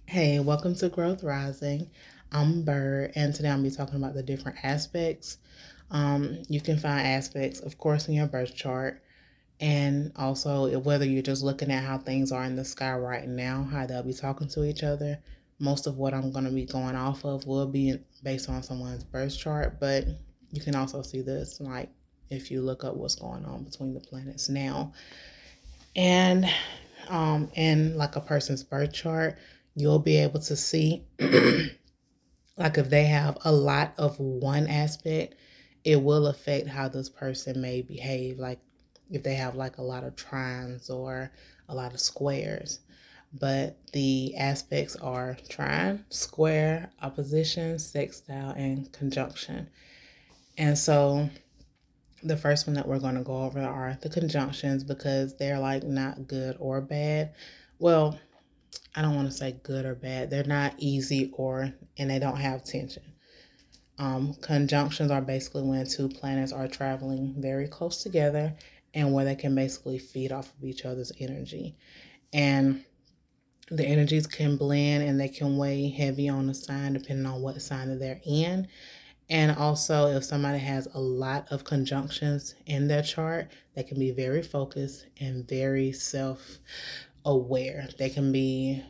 Hey, welcome to Growth Rising. I'm Bird, and today I'm going to be talking about the different aspects. You can find aspects, of course, in your birth chart, and also whether you're just looking at how things are in the sky right now, how they'll be talking to each other. Most of what I'm going to be going off of will be based on someone's birth chart, but you can also see this, like if you look up what's going on between the planets now. And in like a person's birth chart, you'll be able to see like if they have a lot of one aspect, it will affect how this person may behave. Like if they have like a lot of trines or a lot of squares. But the aspects are trine, square, opposition, sextile, and conjunction. And so the first one that we're going to go over are the conjunctions because they're like not good or bad. Well, I don't want to say good or bad. They're not easy and they don't have tension. Conjunctions are basically when two planets are traveling very close together and where they can basically feed off of each other's energy. And the energies can blend and they can weigh heavy on the sign depending on what sign that they're in. And also, if somebody has a lot of conjunctions in their chart, they can be very focused and very self aware. They can be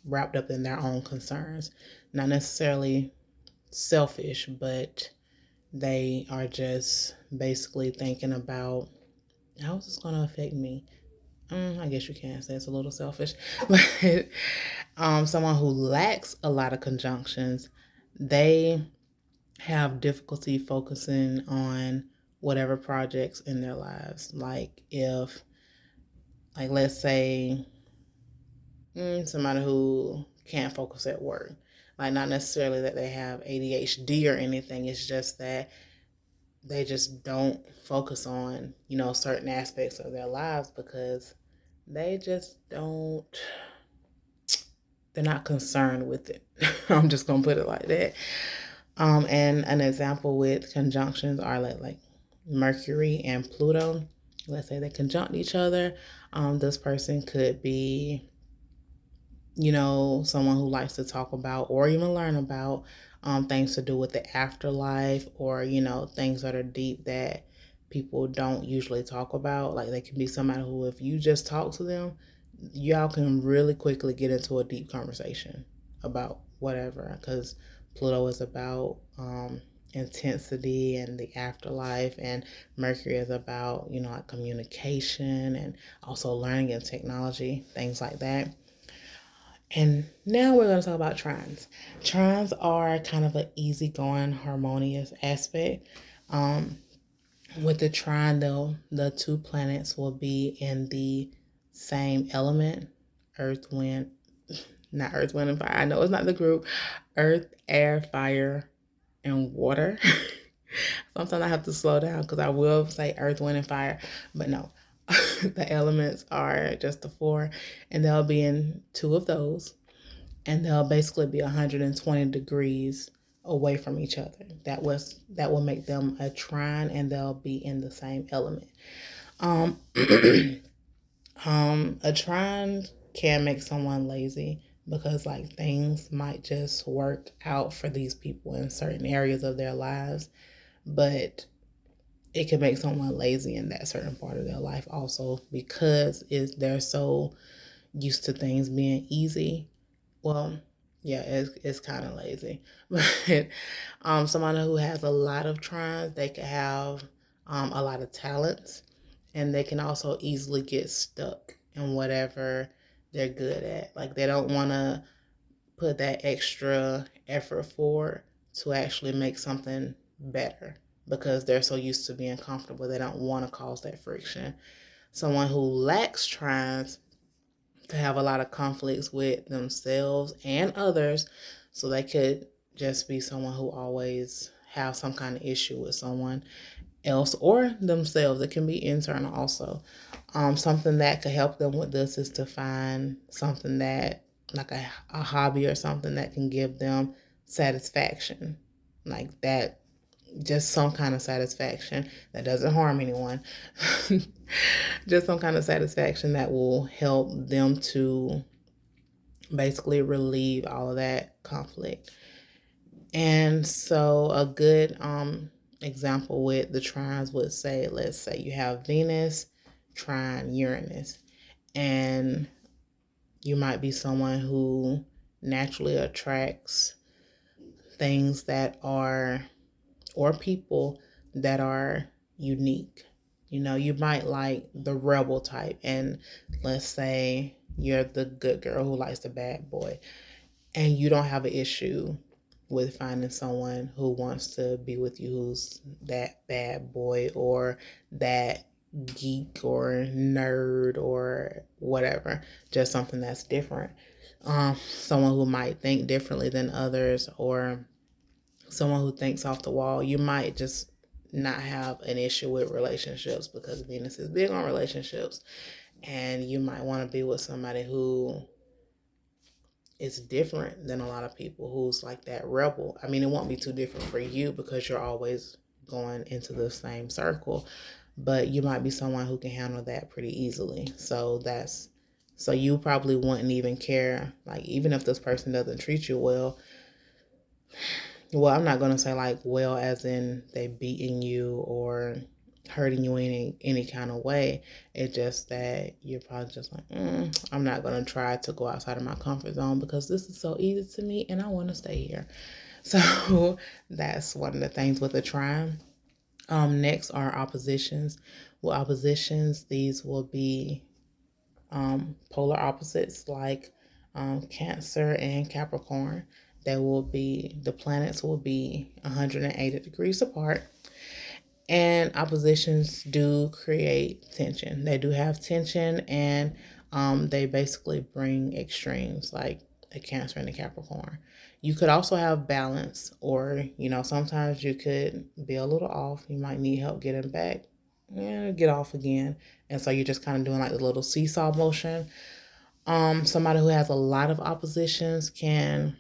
wrapped up in their own concerns. Not necessarily selfish, but they are just basically thinking about how is this going to affect me. I guess you can say it's a little selfish, but someone who lacks a lot of conjunctions, they have difficulty focusing on whatever projects in their lives. Like if, like let's say, somebody who can't focus at work. Like not necessarily that they have ADHD or anything. It's just that they just don't focus on, certain aspects of their lives because they just don't, they're not concerned with it. I'm just going to put it like that. And an example with conjunctions are like Mercury and Pluto. Let's say they conjunct each other. This person could be, someone who likes to talk about or even learn about things to do with the afterlife or, things that are deep that people don't usually talk about. Like they can be somebody who, if you just talk to them, y'all can really quickly get into a deep conversation about whatever because Pluto is about intensity and the afterlife, and Mercury is about, like communication and also learning and technology, things like that. And now we're going to talk about trines. Trines are kind of an easygoing, harmonious aspect. Um, with the trine, though, the two planets will be in the same element, earth, wind, not earth, wind, and fire. I know it's not the group. Earth, air, fire, and water. Sometimes I have to slow down because I will say earth, wind, and fire, but no. The elements are just the four, and they'll be in two of those, and they'll basically be 120 degrees away from each other. That will make them a trine, and they'll be in the same element. Um, a trine can make someone lazy because like things might just work out for these people in certain areas of their lives, but it can make someone lazy in that certain part of their life also because they're so used to things being easy. Well, yeah, it's kind of lazy. But someone who has a lot of trines, they could have a lot of talents, and they can also easily get stuck in whatever they're good at. Like they don't want to put that extra effort forward to actually make something better because they're so used to being comfortable. They don't want to cause that friction. Someone who lacks trines to have a lot of conflicts with themselves and others, so they could just be someone who always have some kind of issue with someone else or themselves. It can be internal also. Something that could help them with this is to find something that, like a hobby or something that can give them satisfaction, like that, just some kind of satisfaction that doesn't harm anyone. Just some kind of satisfaction that will help them to basically relieve all of that conflict. And so a good example with the trines would say, let's say you have Venus, trine Uranus, and you might be someone who naturally attracts things that are, or people that are unique. You know, you might like the rebel type, and let's say you're the good girl who likes the bad boy, and you don't have an issue with finding someone who wants to be with you who's that bad boy or that geek or nerd or whatever, just something that's different. Someone who might think differently than others, or someone who thinks off the wall. You might just not have an issue with relationships because Venus is big on relationships, and you might want to be with somebody who is different than a lot of people, who's like that rebel. I mean, it won't be too different for you because you're always going into the same circle, but you might be someone who can handle that pretty easily. So you probably wouldn't even care, like, even if this person doesn't treat you well. Well, I'm not going to say like well as in they beating you or hurting you in any kind of way. It's just that you're probably just like, I'm not going to try to go outside of my comfort zone because this is so easy to me and I want to stay here. So that's one of the things with a trine. Next are oppositions. Well, oppositions, these will be polar opposites like Cancer and Capricorn. The planets will be 180 degrees apart. And oppositions do create tension. They do have tension, and they basically bring extremes like a Cancer and a Capricorn. You could also have balance, or sometimes you could be a little off. You might need help getting back and get off again. And so you're just kind of doing like the little seesaw motion. Somebody who has a lot of oppositions can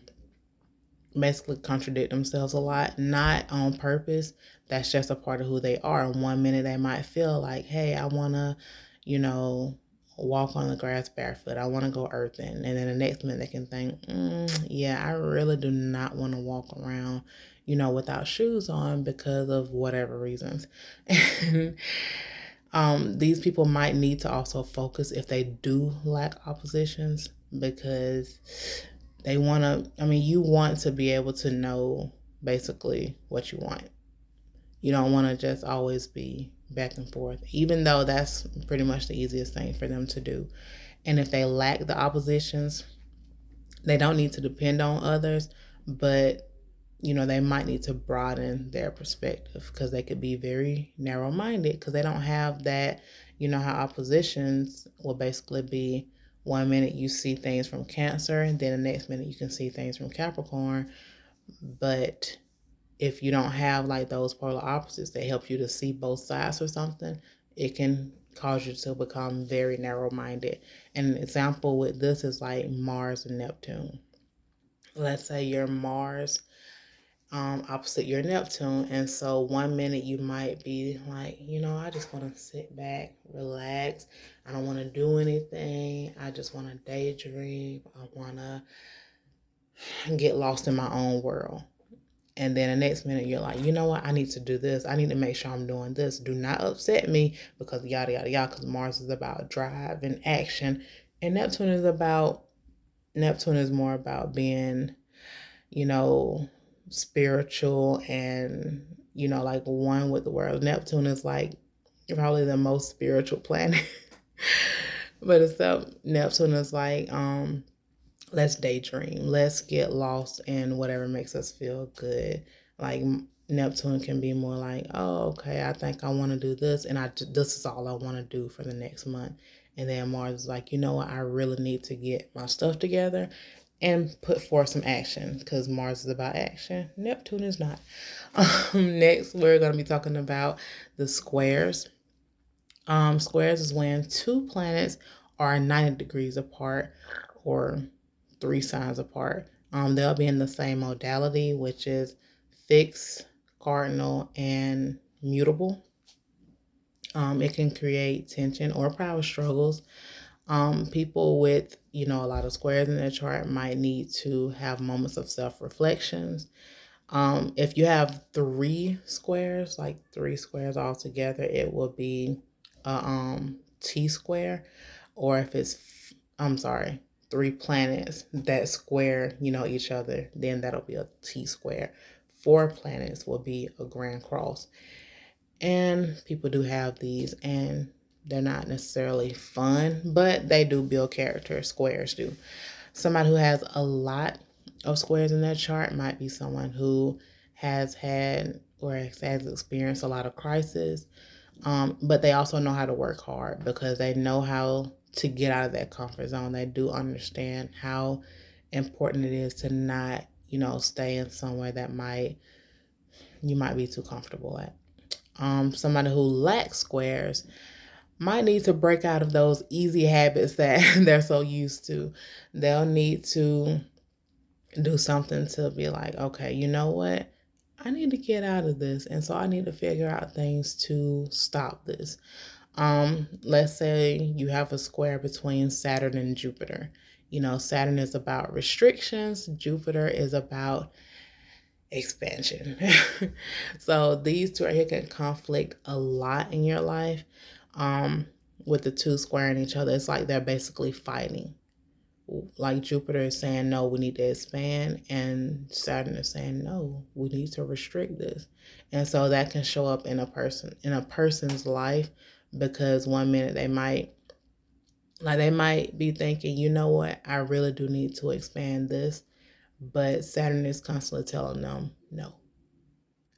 basically contradict themselves a lot, not on purpose. That's just a part of who they are. One minute they might feel like, hey, I want to, walk on the grass barefoot. I want to go earthing. And then the next minute they can think, yeah, I really do not want to walk around, without shoes on because of whatever reasons. And these people might need to also focus if they do lack oppositions, because they want to, you want to be able to know basically what you want. You don't want to just always be back and forth, even though that's pretty much the easiest thing for them to do. And if they lack the oppositions, they don't need to depend on others, but they might need to broaden their perspective because they could be very narrow-minded because they don't have that, how oppositions will basically be, one minute you see things from Cancer, and then the next minute you can see things from Capricorn. But if you don't have like those polar opposites that help you to see both sides or something, it can cause you to become very narrow-minded. And an example with this is like Mars and Neptune. Let's say your Mars opposite your Neptune. And so one minute you might be like, I just want to sit back, relax. I don't want to do anything. I just want to daydream. I want to get lost in my own world. And then the next minute you're like, you know what? I need to do this. I need to make sure I'm doing this. Do not upset me because yada, yada, yada. Because Mars is about drive and action. And Neptune is more about being, spiritual and, like one with the world. Neptune is like probably the most spiritual planet. But except Neptune is like, let's daydream. Let's get lost in whatever makes us feel good. Like Neptune can be more like, oh, okay, I think I want to do this, and this is all I want to do for the next month. And then Mars is like, you know what? I really need to get my stuff together and put forth some action because Mars is about action. Neptune is not. Next, we're going to be talking about the squares. Squares is when two planets are 90 degrees apart or 3 signs apart. They'll be in the same modality, which is fixed, cardinal, and mutable. It can create tension or power struggles. People with, a lot of squares in their chart might need to have moments of self-reflections. If you have three squares, like three squares all together, it will be a T square. Or if it's, I'm sorry, three planets that square, each other, then that'll be a T square. Four planets will be a grand cross. And people do have these, and they're not necessarily fun, but they do build character. Squares do. Somebody who has a lot of squares in their chart might be someone who has had or has experienced a lot of crisis, but they also know how to work hard because they know how to get out of that comfort zone. They do understand how important it is to not, stay in somewhere that you might be too comfortable at. Somebody who lacks squares might need to break out of those easy habits that they're so used to. They'll need to do something to be like, okay, you know what? I need to get out of this. And so I need to figure out things to stop this. Let's say you have a square between Saturn and Jupiter. Saturn is about restrictions, Jupiter is about expansion. So these two right here can conflict a lot in your life. With the two squaring each other, it's like they're basically fighting. Like Jupiter is saying, no, we need to expand, and Saturn is saying, no, we need to restrict this. And so that can show up in a person's life, because one minute they might be thinking, you know what, I really do need to expand this, but Saturn is constantly telling them no.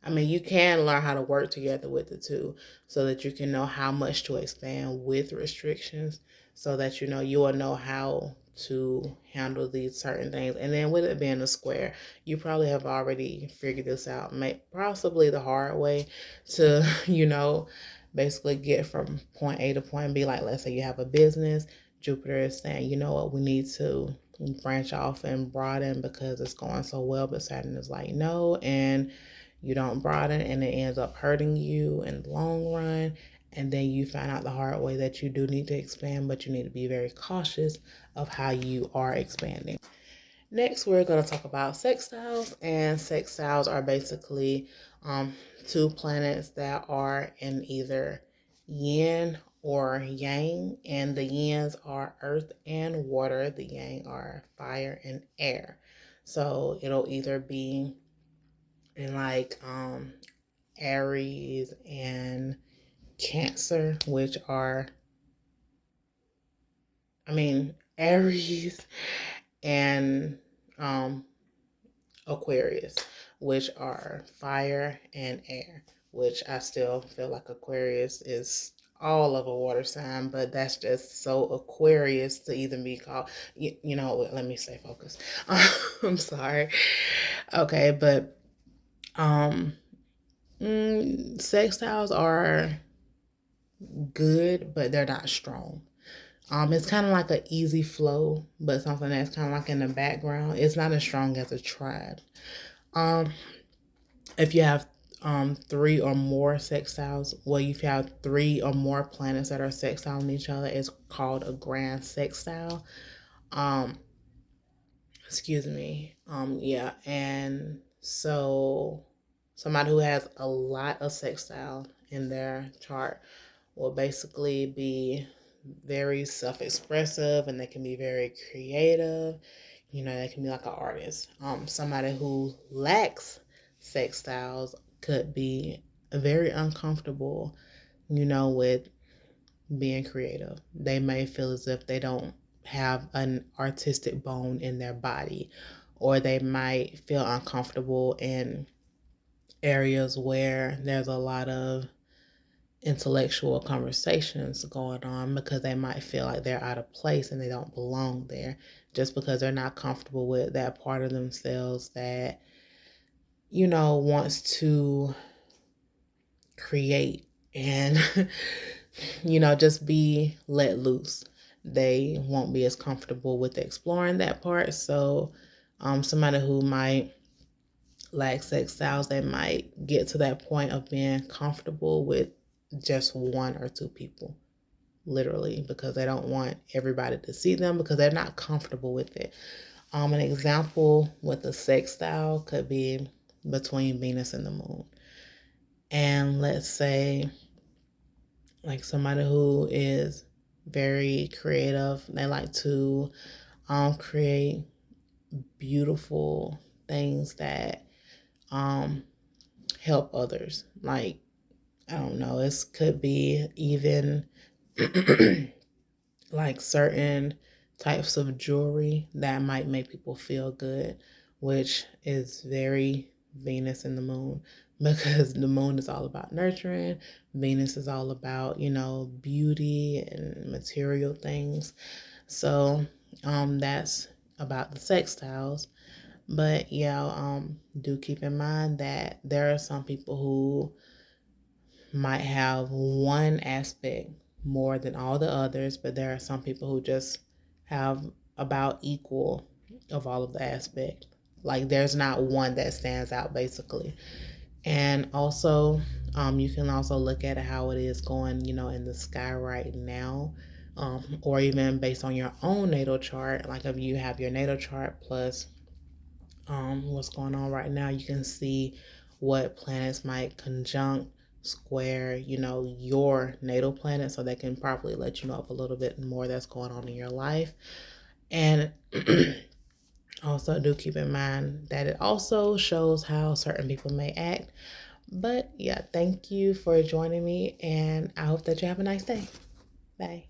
I mean, you can learn how to work together with the two so that you can know how much to expand with restrictions, so that you will know how to handle these certain things. And then with it being a square, you probably have already figured this out, possibly the hard way to, basically get from point A to point B. Like, let's say you have a business, Jupiter is saying, you know what, we need to branch off and broaden because it's going so well, but Saturn is like, no, and you don't broaden, and it ends up hurting you in the long run. And then you find out the hard way that you do need to expand, but you need to be very cautious of how you are expanding. Next, we're going to talk about sextiles, and sextiles are basically two planets that are in either yin or yang, and the yins are earth and water, the yang are fire and air. So it'll either be in like Aries and Cancer, which are, Aries and Aquarius, which are fire and air, which I still feel like Aquarius is all of a water sign, but that's just so Aquarius to even be called, let me stay focused. I'm sorry. Okay, but sextiles are good, but they're not strong. It's kind of like an easy flow, but something that's kind of like in the background. It's not as strong as a trine. If you have three or more sextiles, well, if you have three or more planets that are sextile in each other, it's called a grand sextile. Excuse me. Yeah, and so somebody who has a lot of sextile in their chart will basically be very self-expressive, and they can be very creative. They can be like an artist. Somebody who lacks sextiles could be very uncomfortable, with being creative. They may feel as if they don't have an artistic bone in their body, or they might feel uncomfortable in areas where there's a lot of intellectual conversations going on, because they might feel like they're out of place and they don't belong there, just because they're not comfortable with that part of themselves that wants to create and just be let loose. They won't be as comfortable with exploring that part. So somebody who might lack sextiles, they might get to that point of being comfortable with just one or two people. literally, because they don't want everybody to see them because they're not comfortable with it. An example with the sextile could be between Venus and the moon. And let's say like somebody who is very creative, they like to create beautiful things that um, help others. Like, I don't know, it could be even like certain types of jewelry that might make people feel good, which is very Venus and the moon because the moon is all about nurturing. Venus is all about, beauty and material things. So that's about the sextiles. But yeah, do keep in mind that there are some people who might have one aspect more than all the others, but there are some people who just have about equal of all of the aspects. Like there's not one that stands out basically. And also, you can also look at how it is going, in the sky right now, or even based on your own natal chart. Like if you have your natal chart plus what's going on right now, you can see what planets might conjunct, square, your natal planet, so they can properly let you know of a little bit more that's going on in your life. And also do keep in mind that it also shows how certain people may act. But yeah, thank you for joining me, and I hope that you have a nice day. Bye.